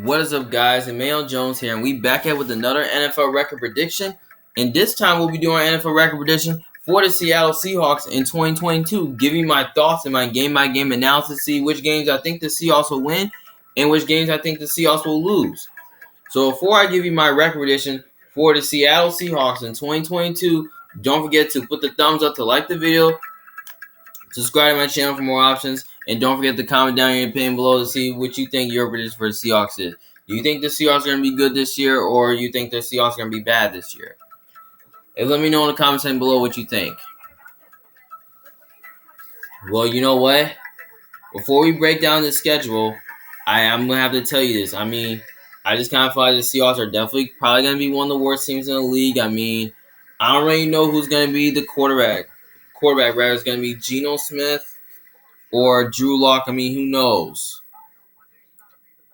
What is up, guys? Emmanuel Jones here, and we back at with another NFL record prediction. And this time we'll be doing our NFL record prediction for the Seattle Seahawks in 2022, giving my thoughts and my game-by-game analysis, see which games I think the Seahawks will win and which games I think the Seahawks will lose. So before I give you my record prediction for the Seattle Seahawks in 2022, don't forget to put the thumbs up to like the video, subscribe to my channel for more options, and don't forget to comment down your opinion below to see what you think your prediction for the Seahawks is. Do you think the Seahawks are going to be good this year, or you think the Seahawks are going to be bad this year? And let me know in the comment section below what you think. Well, you know what? Before we break down the schedule, I'm going to have to tell you this. I just kind of feel like the Seahawks are definitely probably going to be one of the worst teams in the league. I don't really know who's going to be the quarterback. Rather, it's going to be Geno Smith or Drew Lock. Who knows?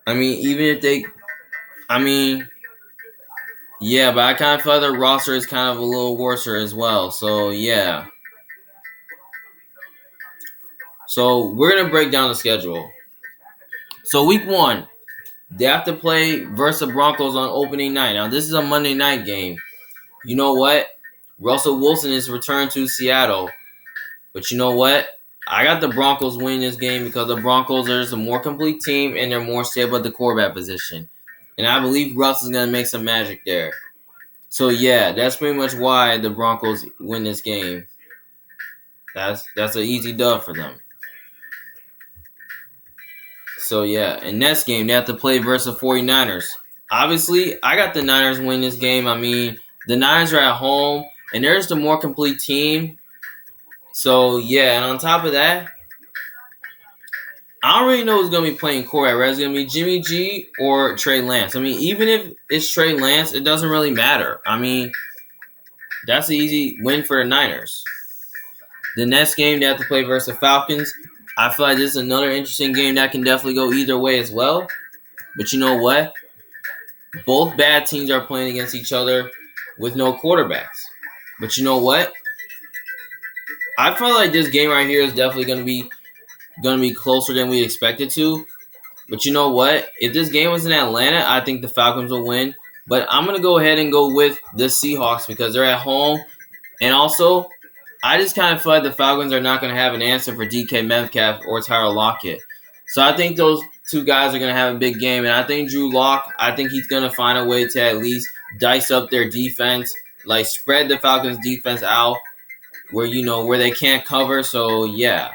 Even if they, yeah, but I kind of feel like their roster is kind of a little worse as well. So, yeah. So, we're going to break down the schedule. So, week 1, they have to play versus the Broncos on opening night. Now, this is a Monday night game. You know what? Russell Wilson is returned to Seattle. But you know what? I got the Broncos winning this game because the Broncos are just a more complete team and they're more stable at the quarterback position. And I believe Russ is going to make some magic there. So, yeah, that's pretty much why the Broncos win this game. That's an easy dub for them. So, yeah, in next game, they have to play versus the 49ers. Obviously, I got the Niners win this game. The Niners are at home, and they're just a more complete team. So, yeah, and on top of that, I don't really know who's going to be playing quarterback. Right? It's going to be Jimmy G or Trey Lance. Even if it's Trey Lance, it doesn't really matter. That's an easy win for the Niners. The next game, they have to play versus the Falcons. I feel like this is another interesting game that can definitely go either way as well. But you know what? Both bad teams are playing against each other with no quarterbacks. But you know what? I feel like this game right here is definitely going to be closer than we expected to. But you know what? If this game was in Atlanta, I think the Falcons will win. But I'm going to go ahead and go with the Seahawks because they're at home. And also, I just kind of feel like the Falcons are not going to have an answer for DK Metcalf or Tyler Lockett. So I think those two guys are going to have a big game. And I think Drew Lock, I think he's going to find a way to at least dice up their defense, like spread the Falcons' defense out where they can't cover. So, yeah.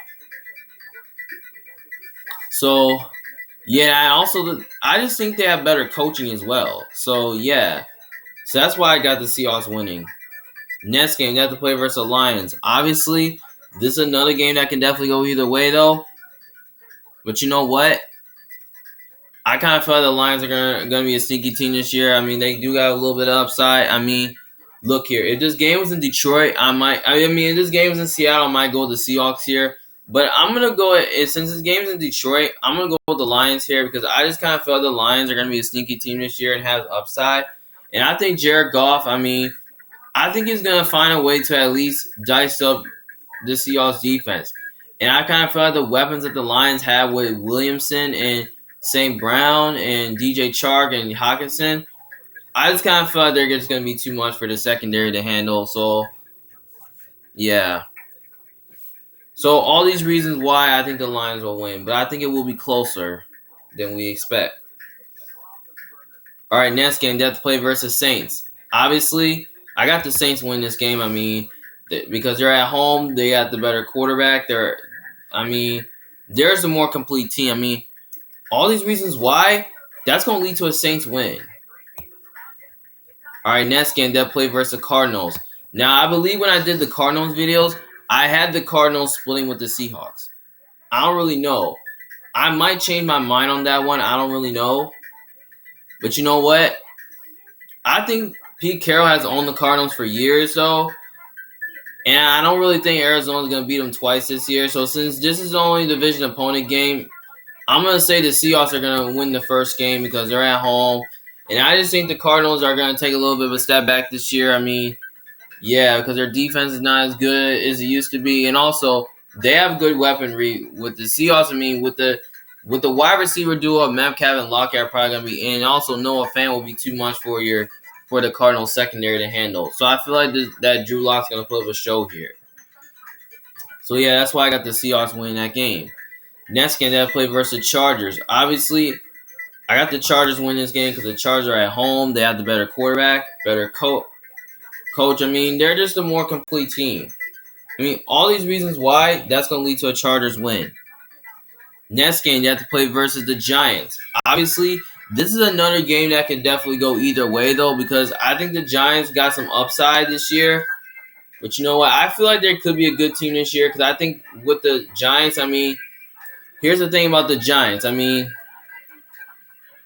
So, yeah, I just think they have better coaching as well. So, yeah. So, that's why I got the Seahawks winning. Next game, they have to play versus the Lions. Obviously, this is another game that can definitely go either way, though. But you know what? I kind of feel like the Lions are going to be a sneaky team this year. They do got a little bit of upside. Look here. If this game was in Detroit, if this game was in Seattle, I might go with the Seahawks here. But I'm going to go, since this game's in Detroit, I'm going to go with the Lions here because I just kind of feel like the Lions are going to be a sneaky team this year and have upside. And I think Jared Goff, I think he's going to find a way to at least dice up the Seahawks defense. And I kind of feel like the weapons that the Lions have with Williamson and St. Brown and DJ Chark and Hawkinson, I just kind of feel like they're just going to be too much for the secondary to handle. So, yeah. So, all these reasons why I think the Lions will win. But I think it will be closer than we expect. All right, next game, they have to play versus Saints. Obviously, I got the Saints win this game. Because they're at home, they got the better quarterback. There's a more complete team. All these reasons why, that's going to lead to a Saints win. All right, next game, they'll play versus the Cardinals. Now, I believe when I did the Cardinals videos, I had the Cardinals splitting with the Seahawks. I don't really know. I might change my mind on that one. I don't really know. But you know what? I think Pete Carroll has owned the Cardinals for years, though. And I don't really think Arizona's going to beat them twice this year. So since this is the only division opponent game, I'm going to say the Seahawks are going to win the first game because they're at home. And I just think the Cardinals are going to take a little bit of a step back this year. Because their defense is not as good as it used to be. And also, they have good weaponry with the Seahawks. With with the wide receiver duo of Metcalf and Lockett are probably going to be in. And also, Noah Fant will be too much for the Cardinals secondary to handle. So I feel like that Drew Lock's going to put up a show here. So yeah, that's why I got the Seahawks winning that game. Next game, they play versus the Chargers. Obviously, I got the Chargers winning this game because the Chargers are at home. They have the better quarterback, better coach. I mean, they're just a more complete team. I mean, all these reasons why, that's going to lead to a Chargers win. Next game, you have to play versus the Giants. Obviously, this is another game that can definitely go either way, though, because I think the Giants got some upside this year. But you know what? I feel like there could be a good team this year because I think with the Giants, I mean, here's the thing about the Giants. I mean,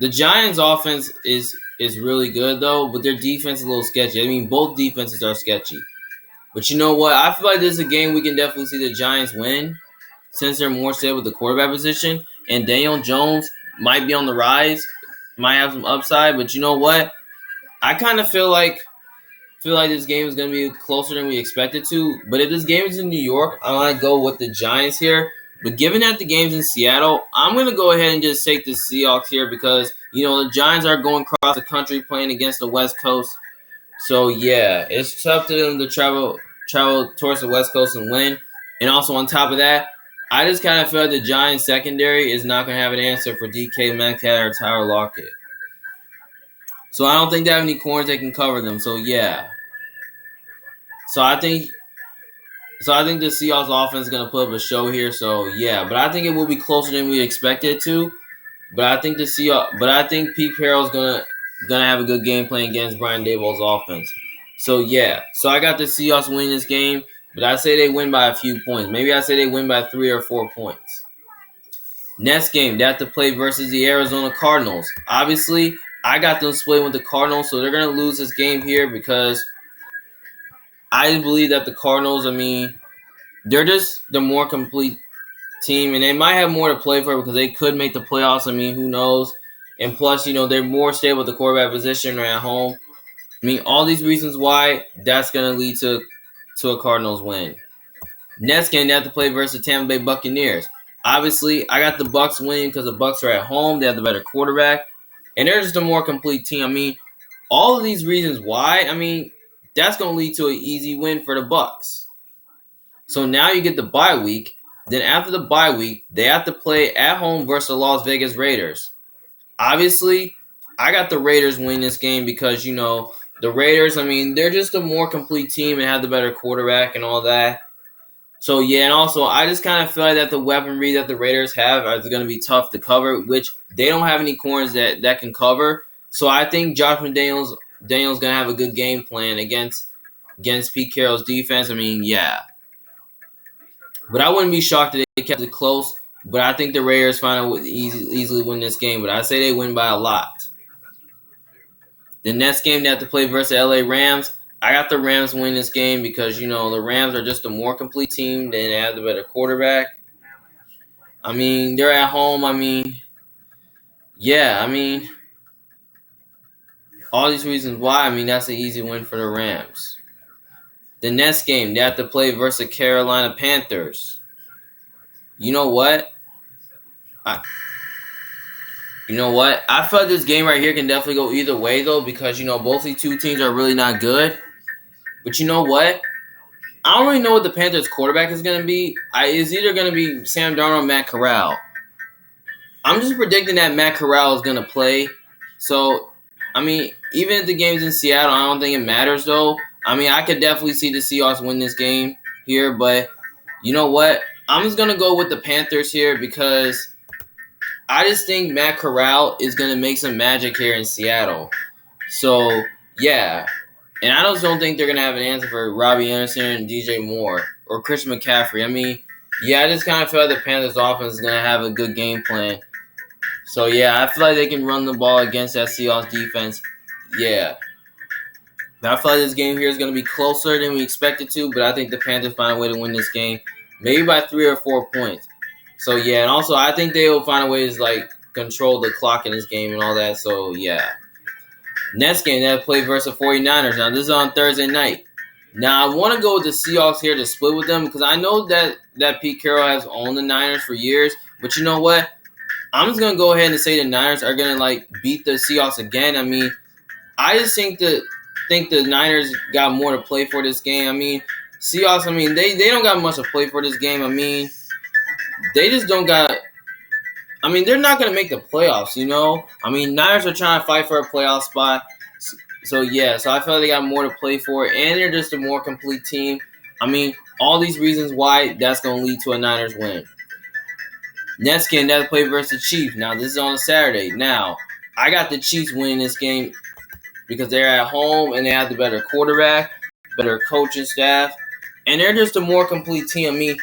the Giants' offense is really good, though, but their defense is a little sketchy. I mean, both defenses are sketchy. But you know what? I feel like this is a game we can definitely see the Giants win since they're more stable with the quarterback position. And Daniel Jones might be on the rise, might have some upside. But you know what? I kind of feel like this game is going to be closer than we expected to. But if this game is in New York, I want to go with the Giants here. But given that the game's in Seattle, I'm going to go ahead and just take the Seahawks here because, you know, the Giants are going across the country playing against the West Coast. So, yeah, it's up to them to travel towards the West Coast and win. And also on top of that, I just kind of feel like the Giants secondary is not going to have an answer for DK Metcalf or Tyler Lockett. So I don't think they have any corners that can cover them. So, yeah. So I think the Seahawks offense is going to put up a show here. So, yeah. But I think it will be closer than we expected it to. But I think Pete Carroll's going to have a good game plan against Brian Daboll's offense. So, yeah. So I got the Seahawks winning this game. But I say they win by a few points. Maybe I say they win by 3 or 4 points. Next game, they have to play versus the Arizona Cardinals. Obviously, I got them split with the Cardinals, so they're going to lose this game here because I believe that the Cardinals, I mean, they're just the more complete team, and they might have more to play for because they could make the playoffs. I mean, who knows? And plus, you know, they're more stable at the quarterback position or at home. I mean, all these reasons why that's going to lead to a Cardinals win. Next game, they have to play versus the Tampa Bay Buccaneers. Obviously, I got the Bucs winning because the Bucs are at home. They have the better quarterback. And they're just a more complete team. I mean, all of these reasons why, I mean, that's going to lead to an easy win for the Bucs. So now you get the bye week. Then after the bye week, they have to play at home versus the Las Vegas Raiders. Obviously, I got the Raiders winning this game because, you know, the Raiders, I mean, they're just a more complete team and have the better quarterback and all that. So, yeah, and also, I just kind of feel like that the weaponry that the Raiders have is going to be tough to cover, which they don't have any corners that can cover. So, I think Josh McDaniels going to have a good game plan against Pete Carroll's defense. I mean, yeah. But I wouldn't be shocked that they kept it close. But I think the Raiders finally would easily win this game. But I say they win by a lot. The next game they have to play versus the LA Rams. I got the Rams winning this game because, you know, the Rams are just a more complete team. They have the better quarterback. I mean, they're at home. I mean, yeah, I mean, all these reasons why, I mean, that's an easy win for the Rams. The next game, they have to play versus the Carolina Panthers. You know what? I feel like this game right here can definitely go either way, though, because, you know, both these two teams are really not good. But you know what? I don't really know what the Panthers' quarterback is going to be. It's either going to be Sam Darnold or Matt Corral. I'm just predicting that Matt Corral is going to play. So, I mean, even if the game's in Seattle, I don't think it matters, though. I mean, I could definitely see the Seahawks win this game here. But you know what? I'm just going to go with the Panthers here because I just think Matt Corral is going to make some magic here in Seattle. So, yeah. And I just don't think they're going to have an answer for Robbie Anderson and DJ Moore or Christian McCaffrey. I mean, yeah, I just kind of feel like the Panthers' offense is going to have a good game plan. So, yeah, I feel like they can run the ball against that Seahawks defense. Yeah. But I feel like this game here is going to be closer than we expected to, but I think the Panthers find a way to win this game, maybe by 3 or 4 points. So, yeah, and also I think they will find a way to, like, control the clock in this game and all that. So, yeah. Next game, they have to play versus the 49ers. Now, this is on Thursday night. Now, I want to go with the Seahawks here to split with them because I know that Pete Carroll has owned the Niners for years. But you know what? I'm just gonna go ahead and say the Niners are gonna like beat the Seahawks again. I mean, I just think the Niners got more to play for this game. I mean, Seahawks. I mean, they don't got much to play for this game. I mean, they just don't got. I mean, they're not gonna make the playoffs. You know. I mean, Niners are trying to fight for a playoff spot. So yeah, so I feel like they got more to play for, and they're just a more complete team. I mean, all these reasons why that's gonna lead to a Niners win. Next game, they have to play versus the Chiefs. Now, this is on a Saturday. Now, I got the Chiefs winning this game because they're at home and they have the better quarterback, better coaching staff, and they're just a more complete team. I mean,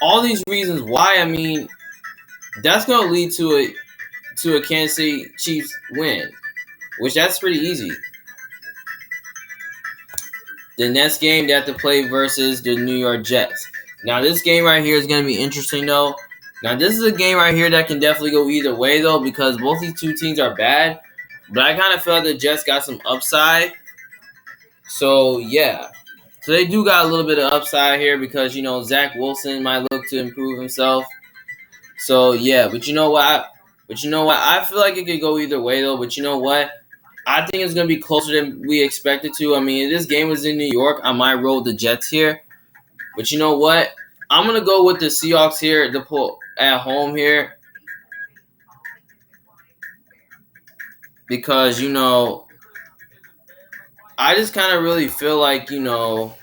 all these reasons why, I mean, that's going to lead to a Kansas City Chiefs win, which that's pretty easy. The next game, they have to play versus the New York Jets. Now, this game right here is going to be interesting, though. Now, this is a game right here that can definitely go either way, though, because both these two teams are bad. But I kind of feel like the Jets got some upside. So, yeah. So, they do got a little bit of upside here because, you know, Zach Wilson might look to improve himself. So, yeah. But you know what? I feel like it could go either way, though. But you know what? I think it's going to be closer than we expected to. I mean, if this game was in New York, I might roll the Jets here. But you know what? I'm going to go with the Seahawks here to pull at home here. Because, you know, I just kind of really feel like, you know,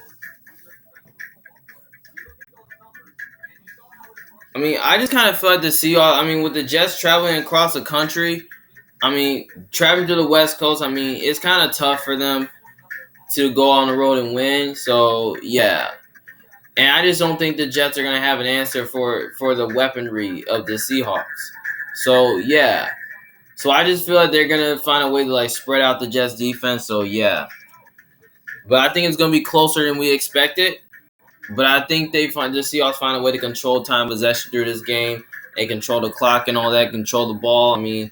I mean, I just kind of feel like the Seahawks, I mean, with the Jets traveling across the country, I mean, traveling to the West Coast, I mean, it's kind of tough for them to go on the road and win. So, yeah. And I just don't think the Jets are going to have an answer for the weaponry of the Seahawks. So, yeah. So, I just feel like they're going to find a way to, like, spread out the Jets defense. So, yeah. But I think it's going to be closer than we expected. But I think the Seahawks find a way to control time possession through this game. They control the clock and all that, control the ball. I mean,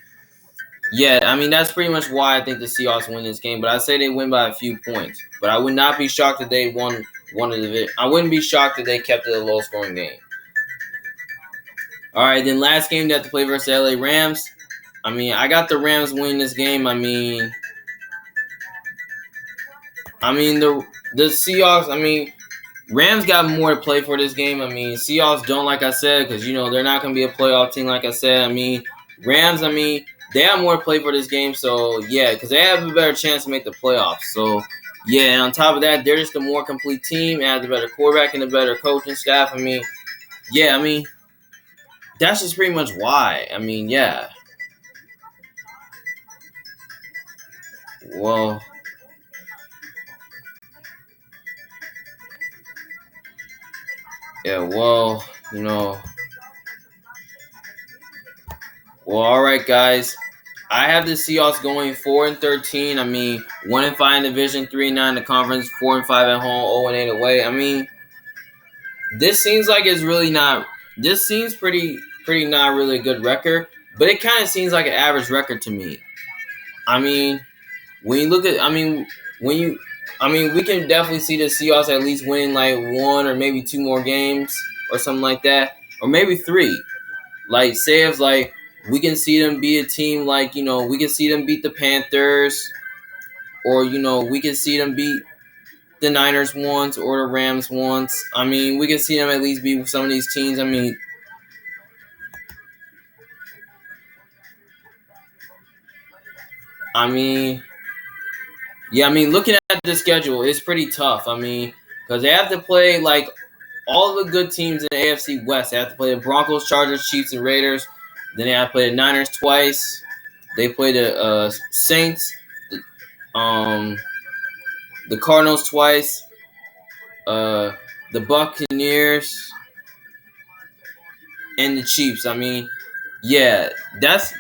yeah, I mean, that's pretty much why I think the Seahawks win this game. But I say they win by a few points. But I would not be shocked if they won one of the. I wouldn't be shocked if they kept it a low-scoring game. All right, then last game they have to play versus the LA Rams. I mean, I got the Rams winning this game. I mean the Seahawks. I mean, Rams got more to play for this game. I mean, Seahawks don't, like I said, because, you know, they're not going to be a playoff team, like I said. I mean, Rams, I mean, they have more to play for this game. So, yeah, because they have a better chance to make the playoffs. So, yeah, and on top of that, they're just a more complete team. They have the better quarterback and the better coaching staff. I mean, yeah, I mean, that's just pretty much why. I mean, yeah. Well, yeah, well, you know. Well, all right, guys. I have the Seahawks going 4-13. I mean, 1-5 in division, 3-9 in the conference, 4-5 at home, 0-8 away. I mean, this seems like it's really not. This seems pretty not really a good record, but it kind of seems like an average record to me. I mean, when you look at, I mean, we can definitely see the Seahawks at least winning like one or maybe two more games or something like that, or maybe three. Like, say if like we can see them be a team like, you know, we can see them beat the Panthers, or, you know, we can see them beat the Niners once or the Rams once. I mean, we can see them at least beat some of these teams. I mean, yeah, I mean, looking at the schedule, it's pretty tough. I mean, because they have to play like all the good teams in the AFC West. They have to play the Broncos, Chargers, Chiefs, and Raiders. Then they have to play the Niners twice. They play the Saints, the Cardinals twice, the Buccaneers, and the Chiefs. I mean, yeah, that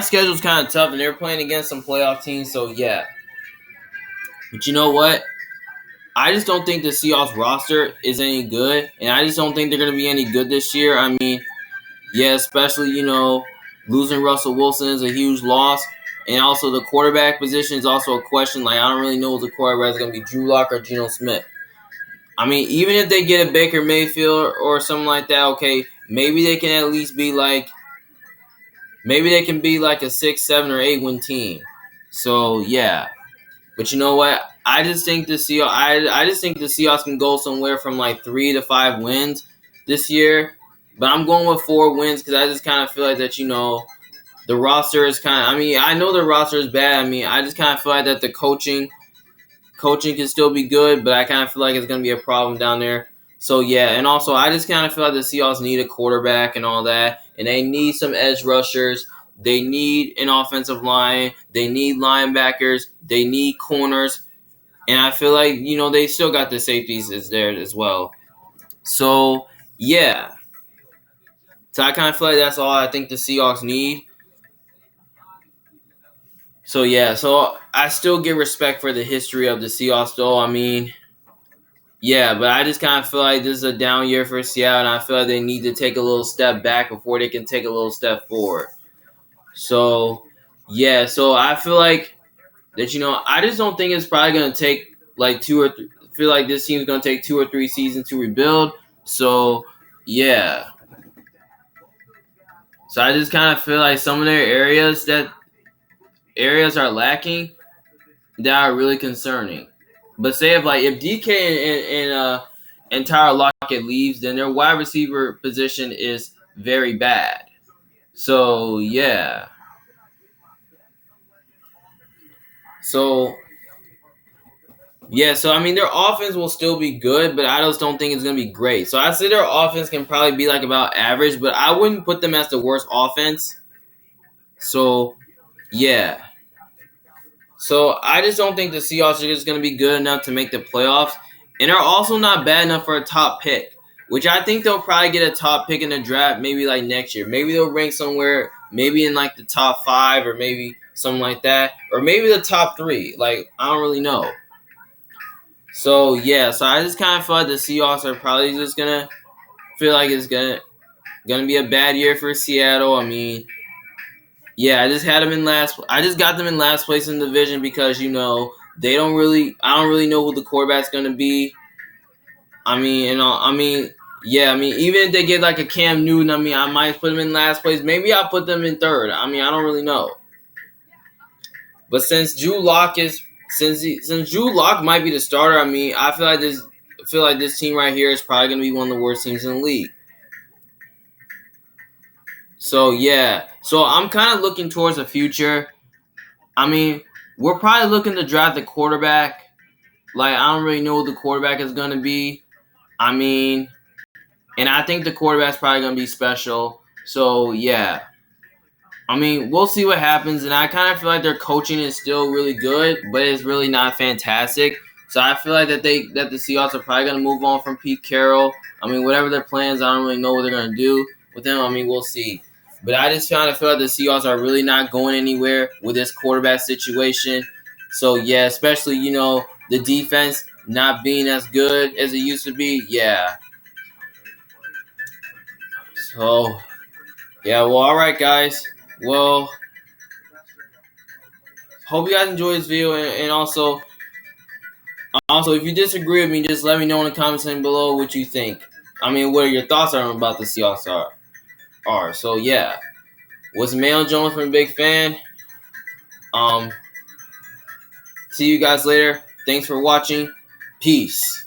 schedule's kind of tough, and they're playing against some playoff teams. So yeah, but you know what? I just don't think the Seahawks roster is any good, and I just don't think they're going to be any good this year. I mean, yeah, especially, you know, losing Russell Wilson is a huge loss. And also the quarterback position is also a question. Like, I don't really know if the quarterback is going to be Drew Lock or Geno Smith. I mean, even if they get a Baker Mayfield or something like that, okay, maybe they can at least be like, maybe they can be like a 6, 7, or 8 win team. So yeah, but you know what? I just think the Seahawks can go somewhere from like 3 to 5 wins this year. But I'm going with 4 wins because I just kind of feel like that. The roster is kind of. I mean, I know the roster is bad. I mean, I just kind of feel like that the coaching can still be good, but I kind of feel like it's going to be a problem down there. So yeah, and also I just kind of feel like the Seahawks need a quarterback and all that, and they need some edge rushers. They need an offensive line. They need linebackers. They need corners, and I feel like they still got the safeties is there as well. So yeah, so I kind of feel like that's all I think the Seahawks need. So yeah, so I still get respect for the history of the Seahawks, though. I mean, yeah, but I just kind of feel like this is a down year for Seattle, and I feel like they need to take a little step back before they can take a little step forward. So, yeah, so I feel like that, I just don't think it's probably going to take like feel like this team's going to take 2 or 3 seasons to rebuild. So, yeah. So I just kind of feel like some of their areas are lacking that are really concerning. But say if DK and Tyler Lockett leaves, then their wide receiver position is very bad. So yeah. So yeah, so I mean their offense will still be good, but I just don't think it's gonna be great. So I say their offense can probably be like about average, but I wouldn't put them as the worst offense. So yeah. So I just don't think the Seahawks are just going to be good enough to make the playoffs, and are also not bad enough for a top pick. Which I think they'll probably get a top pick in the draft, maybe like next year. Maybe they'll rank somewhere, maybe in like the top 5, or maybe something like that, or maybe the top 3. Like I don't really know. So yeah, so I just kind of feel like the Seahawks are probably just gonna feel like it's gonna be a bad year for Seattle. I mean, yeah, I just had them in last. I just got them in last place in the division because they don't really. I don't really know who the quarterback's gonna be. I mean, yeah. I mean, even if they get like a Cam Newton, I mean, I might put them in last place. Maybe I'll put them in third. I mean, I don't really know. But since Drew Lock might be the starter, I mean, I feel like this team right here is probably gonna be one of the worst teams in the league. So yeah, so I'm kind of looking towards the future. I mean, we're probably looking to draft a quarterback. Like, I don't really know who the quarterback is going to be. I mean, and I think the quarterback's probably going to be special. So, yeah. I mean, we'll see what happens. And I kind of feel like their coaching is still really good, but it's really not fantastic. So I feel like that the Seahawks are probably going to move on from Pete Carroll. I mean, whatever their plans, I don't really know what they're going to do with them. I mean, we'll see. But I just kind of feel like the Seahawks are really not going anywhere with this quarterback situation. So, yeah, especially, the defense not being as good as it used to be. Yeah. So, yeah, well, all right, guys. Well, hope you guys enjoy this video, and also, if you disagree with me, just let me know in the comments section below what you think. I mean, what your thoughts are about the Seahawks are. So, yeah. Was Mayo Jones from a big fan. See you guys later. Thanks for watching. Peace.